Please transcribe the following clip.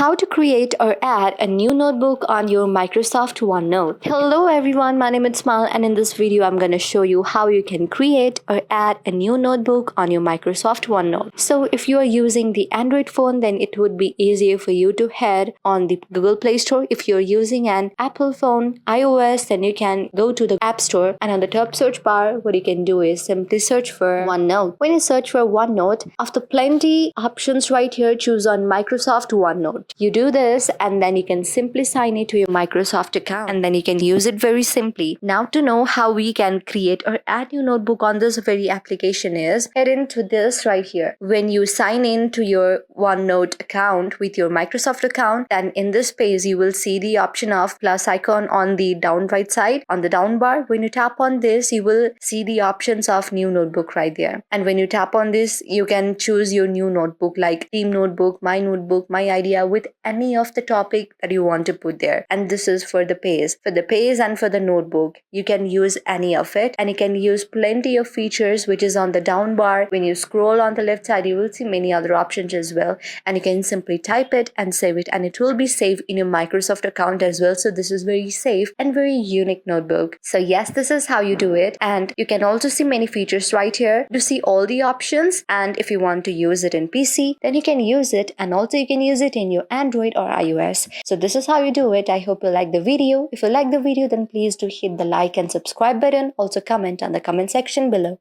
How to create or add a new notebook on your Microsoft OneNote. Hello everyone, my name is Smile, and in this video I'm going to show you how you can create or add a new notebook on your Microsoft OneNote. So if you are using the Android phone, then it would be easier for you to head on the Google Play Store. If you're using an Apple phone, iOS, then you can go to the App Store, and on the top search bar what you can do is simply search for OneNote. When you search for OneNote, after plenty options right here, choose on Microsoft OneNote. You do this and then you can simply sign it to your Microsoft account, and then you can use it very simply. Now, to know how we can create or add new notebook on this very application is head into this right here. When you sign in to your OneNote account with your Microsoft account, then in this page you will see the option of plus icon on the down right side on the down bar. When you tap on this, you will see the options of new notebook right there, and when you tap on this, you can choose your new notebook like team notebook, my notebook, my idea, with any of the topic that you want to put there. And this is for the page and for the notebook. You can use any of it, and you can use plenty of features which is on the down bar. When you scroll on the left side, you will see many other options as well, and you can simply type it and save it, and it will be saved in your Microsoft account as well. So this is very safe and very unique notebook. So yes, this is how you do it, and you can also see many features right here to see all the options. And if you want to use it in PC, then you can use it, and also you can use it in your Android or iOS. So this is how you do it. I hope you like the video. If you like the video, then please do hit the like and subscribe button. Also comment on the comment section below.